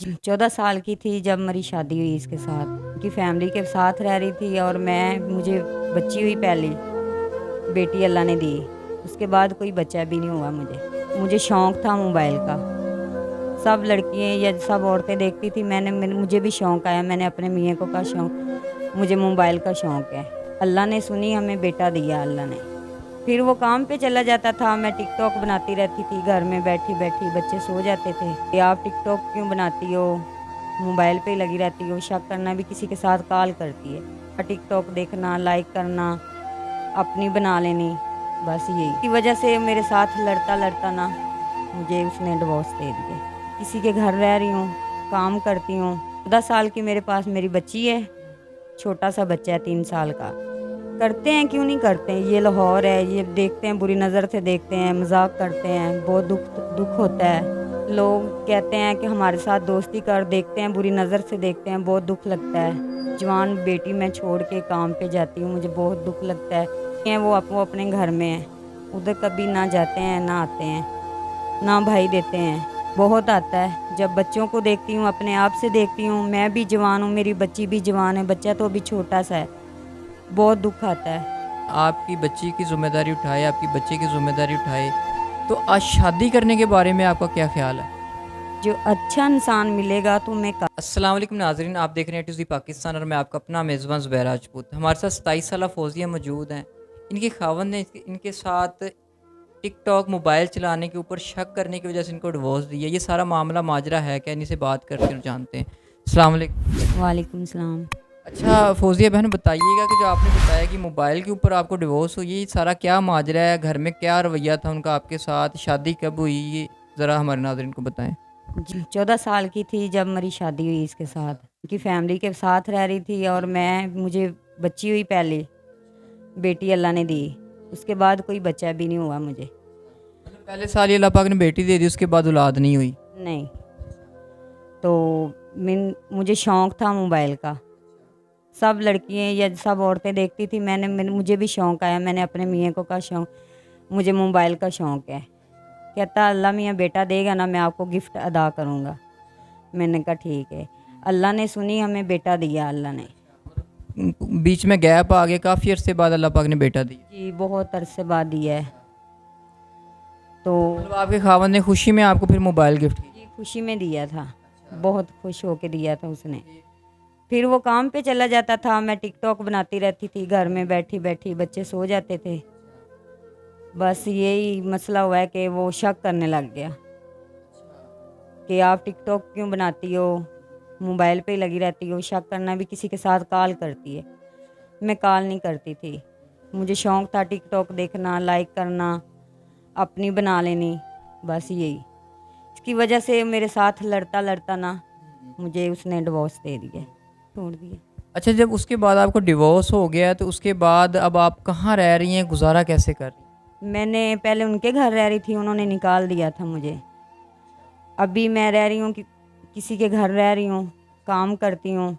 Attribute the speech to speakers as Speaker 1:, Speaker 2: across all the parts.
Speaker 1: जी, 14 साल की थी जब मेरी शादी हुई इसके साथ। उनकी फैमिली के साथ रह रही थी और मुझे बच्ची हुई पहली, बेटी अल्लाह ने दी। उसके बाद कोई बच्चा भी नहीं हुआ मुझे। मुझे शौक था मोबाइल का। सब लड़कियाँ या सब औरतें देखती थी, मुझे भी शौक आया, मैंने अपने मियाँ को कहा मुझे मोबाइल का शौक है। अल्लाह ने सुनी, हमें बेटा दिया अल्लाह ने। फिर वो काम पे चला जाता था, मैं टिकटॉक बनाती रहती थी घर में बैठी-बैठी, बच्चे सो जाते थे। कि आप टिकटॉक क्यों बनाती हो? मोबाइल पे ही लगी रहती हो, शक करना भी किसी के साथ कॉल करती है। टिकटॉक देखना, लाइक करना, अपनी बना लेनी, बस यही। की वजह से मेरे साथ लड़ता-लड़ता ना मुझे उसने डिवोर्स दे दिए। किसी के घर रह रही हूँ, काम करती हूँ। 14 साल की मेरे पास मेरी बच्ची है, छोटा-सा बच्चा है 3 साल का। करते हैं, क्यों नहीं करते हैं? ये लाहौर है, ये देखते हैं, बुरी नज़र से देखते हैं, मज़ाक करते हैं, बहुत दुःख होता है। लोग कहते हैं कि हमारे साथ दोस्ती कर, देखते हैं, बुरी नज़र से देखते हैं, बहुत दुःख लगता है। जवान बेटी मैं छोड़ के काम पे जाती हूँ, मुझे बहुत दुःख लगता है। वो अपने घर में हैं, उधर कभी ना जाते हैं, ना आते हैं, ना भाई देते हैं। बहुत आता है, जब बच्चों को देखती हूँ, अपने आप से देखती हूँ, मैं भी जवान हूँ, मेरी बच्ची भी जवान है, बच्चा तो अभी छोटा-सा है, बहुत दुःख आता है।
Speaker 2: आपकी बच्ची की ज़िम्मेदारी उठाए, आपकी बच्चे की ज़िम्मेदारी उठाए, तो आज शादी करने के बारे में आपका क्या ख़्याल है?
Speaker 1: जो अच्छा इंसान मिलेगा तो मैं क
Speaker 2: अस्सलाम वालेकुम नाज़रीन, आप देख रहे हैं टू पाकिस्तान और मैं आपका अपना मेज़बान ज़ुबैर राजपूत। हमारे साथ 27 साला फ़ौज़िया मौजूद हैं। इनके ख़ावंद ने इनके साथ टिकटॉक मोबाइल चलाने के ऊपर शक करने की वजह से इनको डिवोर्स दिया। ये सारा मामला माजरा है क्या? इन्हीं से बात करते हैं और जानते हैं। अस्सलाम वालेकुम।
Speaker 1: वालेकुम सलाम।
Speaker 2: अच्छा फ़ौज़िया बहन बताइएगा कि जो आपने बताया कि मोबाइल के ऊपर आपको डिवोर्स हुई, ये सारा क्या माजरा है? घर में क्या रवैया था उनका आपके साथ? शादी कब हुई? ये ज़रा हमारे नाज़रीन को बताएँ।
Speaker 1: जी, 14 साल की थी जब मेरी शादी हुई इसके साथ। उनकी फैमिली के साथ रह रही थी और मुझे बच्ची हुई पहली, बेटी अल्लाह ने दी। उसके बाद कोई बच्चा भी नहीं हुआ मुझे।
Speaker 2: मतलब पहले साल ही अल्लाह पाक ने बेटी दे दी, उसके बाद औलाद नहीं हुई।
Speaker 1: नहीं, तो मुझे शौक था मोबाइल का। सब लड़कियाँ या सब औरतें देखती थी, मुझे भी शौक आया, मैंने अपने मियाँ को कहा मुझे मोबाइल का शौक है। कहता अल्लाह मियाँ बेटा देगा ना, मैं आपको गिफ्ट अदा करूँगा। मैंने कहा ठीक है। अल्लाह ने सुनी, हमें बेटा दिया अल्लाह ने।
Speaker 2: बीच में गैप आ गया, काफ़ी अरसे बाद अल्लाह पाक ने बेटा दिया।
Speaker 1: जी, बहुत अरसे बाद दिया है। तो
Speaker 2: मतलब आपके खावंद ने खुशी में आपको फिर मोबाइल गिफ्ट किया।
Speaker 1: जी, खुशी में दिया था। बहुत खुश होके दिया था उसने। फिर वो काम पे चला जाता था, मैं टिकटॉक बनाती रहती थी घर में बैठी-बैठी, बच्चे सो जाते थे। बस यही मसला हुआ है कि वो शक करने लग गया कि आप टिकटॉक क्यों बनाती हो? मोबाइल पे ही लगी रहती हो, शक करना भी किसी के साथ कॉल करती है। मैं कॉल नहीं करती थी। मुझे शौक था टिकटॉक देखना, लाइक करना, अपनी बना लेनी, बस यही। इसकी वजह से मेरे साथ लड़ता-लड़ता ना मुझे उसने डिवोर्स दे दिया, छोड़ दिया।
Speaker 2: अच्छा, जब उसके बाद आपको डिवोर्स हो गया तो उसके बाद अब आप कहाँ रह रही हैं, गुज़ारा कैसे कर रही हैं?
Speaker 1: मैंने पहले उनके घर रह रही थी, उन्होंने निकाल दिया था मुझे। अभी मैं रह रही हूँ कि किसी के घर रह रही हूँ, काम करती हूँ,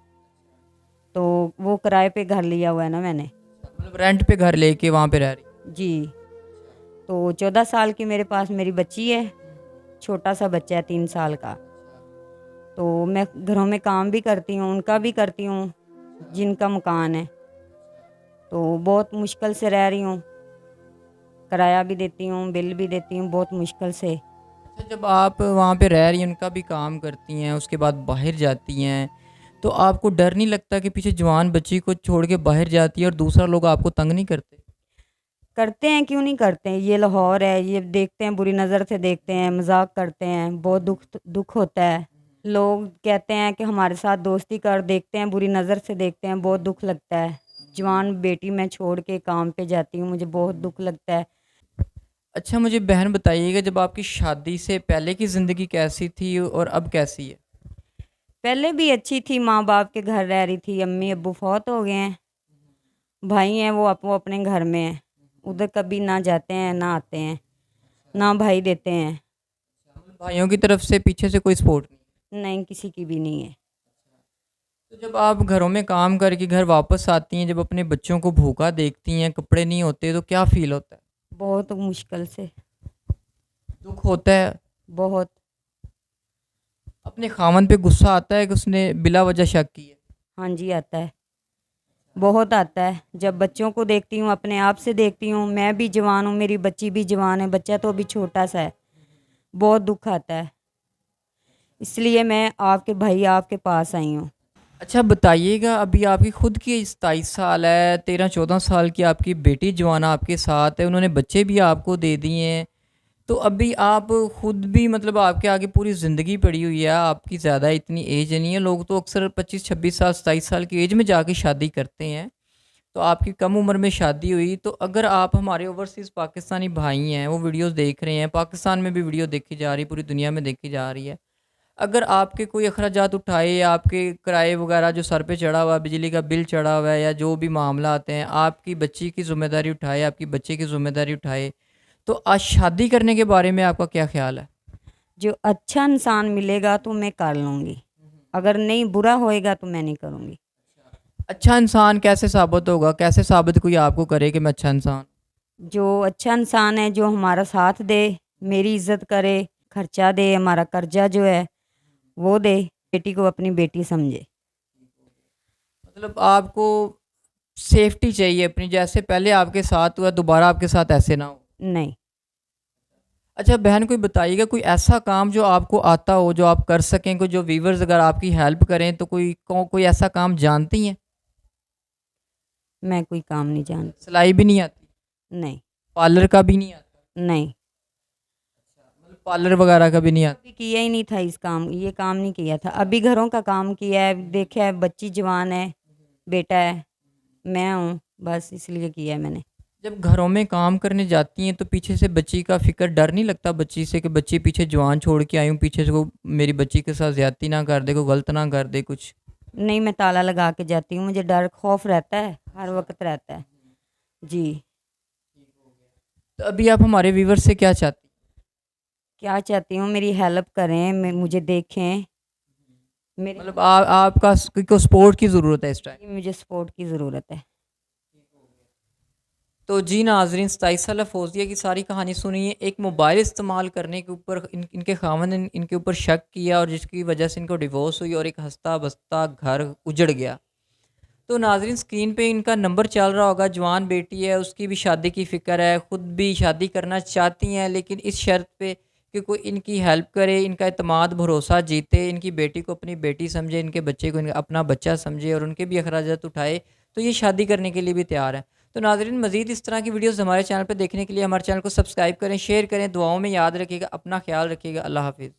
Speaker 1: तो वो किराए पे घर लिया हुआ है ना मैंने।
Speaker 2: मतलब रेंट पे घर लेके वहाँ पे रह रही हैं।
Speaker 1: जी, तो 14 साल की मेरे पास मेरी बच्ची है, छोटा-सा बच्चा है 3 साल का। तो मैं घरों में काम भी करती हूँ, उनका भी करती हूँ, जिनका मकान है। तो बहुत मुश्किल से रह रही हूँ, किराया भी देती हूँ, बिल भी देती हूँ, बहुत मुश्किल से।
Speaker 2: अच्छा, जब आप वहाँ पे रह रही हैं, उनका भी काम करती हैं, उसके बाद बाहर जाती हैं, तो आपको डर नहीं लगता कि पीछे जवान बच्ची को छोड़ के बाहर जाती है और दूसरा लोग आपको तंग नहीं करते?
Speaker 1: करते हैं, क्यों नहीं करते हैं? ये लाहौर है, ये देखते हैं, बुरी नज़र से देखते हैं, मज़ाक करते हैं, बहुत दुःख होता है। लोग कहते हैं कि हमारे साथ दोस्ती कर, देखते हैं, बुरी नज़र से देखते हैं, बहुत दुःख लगता है। जवान बेटी मैं छोड़ के काम पे जाती हूँ, मुझे बहुत दुःख लगता है।
Speaker 2: अच्छा, मुझे बहन बताइएगा, जब आपकी शादी से पहले की ज़िंदगी कैसी थी और अब कैसी है?
Speaker 1: पहले भी अच्छी थी, माँ-बाप के घर रह रही थी, अम्मी-अब्बू फ़ौत हो गए हैं। भाई हैं वो अपने घर में हैं, उधर कभी ना जाते हैं, ना आते हैं, ना भाई देते हैं।
Speaker 2: भाइयों की तरफ से पीछे से कोई सपोर्ट नहीं?
Speaker 1: नहीं, किसी की भी नहीं है।
Speaker 2: तो जब आप घरों में काम करके घर वापस आती हैं, जब अपने बच्चों को भूखा देखती हैं, कपड़े नहीं होते, तो क्या फ़ील होता है?
Speaker 1: बहुत मुश्किल से,
Speaker 2: दुःख होता है?
Speaker 1: बहुत।
Speaker 2: अपने खामन पे गुस्सा आता है कि उसने बिला वजह शक की है?
Speaker 1: हाँ जी, आता है, बहुत आता है। जब बच्चों को देखती हूँ, अपने आप से देखती हूँ, मैं भी जवान हूँ, मेरी बच्ची भी जवान है, बच्चा तो अभी छोटा-सा है, बहुत दुःख आता है। इसलिए मैं आपके भाई आपके पास आई हूँ।
Speaker 2: अच्छा बताइएगा, अभी आपकी खुद की एज 27 साल है, 13-14 साल की आपकी बेटी जवाना आपके साथ है, उन्होंने बच्चे भी आपको दे दिए हैं। तो अभी आप खुद भी मतलब आपके आगे पूरी ज़िंदगी पड़ी हुई है, आपकी ज़्यादा इतनी एज नहीं है। लोग तो अक्सर 25-26 साल 27 साल की एज में जाके शादी करते हैं। तो आपकी कम उम्र में शादी हुई, तो अगर आप हमारे ओवरसीज़ पाकिस्तानी भाई हैं, वो वीडियोज़ देख रहे हैं, पाकिस्तान में भी वीडियो देखी जा रही है, पूरी दुनिया में देखी जा रही है। अगर आपके कोई अखराजात उठाए या आपके किराए वगैरह जो सर पे चढ़ा हुआ है, बिजली का बिल चढ़ा हुआ है या जो भी मामला आते हैं, आपकी बच्ची की ज़िम्मेदारी उठाए, आपकी बच्चे की ज़िम्मेदारी उठाए, तो आज शादी करने के बारे में आपका क्या ख़्याल है?
Speaker 1: जो अच्छा इंसान मिलेगा तो मैं कर लूँगी, अगर नहीं बुरा होएगा तो मैं नहीं करूँगी।
Speaker 2: अच्छा इंसान कैसे साबित होगा? कैसे साबित कोई आपको करे कि मैं अच्छा इंसान?
Speaker 1: जो अच्छा इंसान है, जो हमारा साथ दे, मेरी इज़्ज़त करे, खर्चा दे, हमारा कर्जा जो है वो दे, बेटी को अपनी बेटी समझे।
Speaker 2: मतलब आपको सेफ्टी चाहिए अपनी, जैसे पहले आपके साथ हुआ दोबारा आपके साथ ऐसे ना हो।
Speaker 1: नहीं,
Speaker 2: अच्छा बहन कोई बताइएगा, कोई ऐसा काम जो आपको आता हो, जो आप कर सकें, कोई जो व्यूअर्स अगर आपकी हेल्प करें तो कोई ऐसा काम जानती हैं?
Speaker 1: मैं कोई काम नहीं जानती।
Speaker 2: सिलाई भी नहीं आती?
Speaker 1: नहीं,
Speaker 2: पार्लर का भी नहीं आता?
Speaker 1: नहीं,
Speaker 2: मतलब पार्लर वगैरह का भी नहीं आता?
Speaker 1: अभी किया ही नहीं था ये काम नहीं किया था। अभी घरों का काम किया है, देखा है बच्ची जवान है, बेटा है, मैं हूँ, बस इसलिए किया है मैंने।
Speaker 2: जब घरों में काम करने जाती हैं तो पीछे से बच्ची का फ़िक्र, डर नहीं लगता बच्ची से कि बच्ची पीछे जवान छोड़ के आई हूँ, पीछे से को मेरी बच्ची के साथ ज़्यादती ना कर दे, कोई गलत ना कर दे कुछ?
Speaker 1: नहीं, मैं ताला लगा के जाती हूँ, मुझे डर खौफ रहता है, हर वक़्त रहता है। जी,
Speaker 2: तो अभी आप हमारे व्यूअर से क्या चाहती हैं?
Speaker 1: क्या चाहती हूँ मेरी हेल्प करें, मैं मुझे देखें, मेरे
Speaker 2: मतलब आपका को सपोर्ट की ज़रूरत है इस टाइम?
Speaker 1: मुझे सपोर्ट की ज़रूरत है।
Speaker 2: तो जी नाज़रीन, 27 साला फ़ौज़िया की सारी कहानी सुनिए। एक मोबाइल इस्तेमाल करने के ऊपर इनके ख़ावंद ने इनके ऊपर शक किया और जिसकी वजह से इनको डिवोर्स हुई और एक हँसता-बसता घर उजड़ गया। तो नाज़रीन स्क्रीन पे इनका नंबर चल रहा होगा, जवान बेटी है, उसकी भी शादी की फ़िक्र है, ख़ुद भी शादी करना चाहती हैं, लेकिन इस शर्त पे कि कोई इनकी हेल्प करे, इनका एतमाद भरोसा जीते, इनकी बेटी को अपनी बेटी समझे, इनके बच्चे को अपना बच्चा समझे और उनके भी अखराजात उठाए, तो ये शादी करने के लिए भी तैयार है। तो नाज़रीन मज़ीद इस तरह की वीडियोज़ हमारे चैनल पे देखने के लिए हमारे चैनल को सब्सक्राइब करें, शेयर करें, दुआओं में याद रखिएगा, अपना ख़्याल रखिएगा। अल्लाह हाफ़िज़।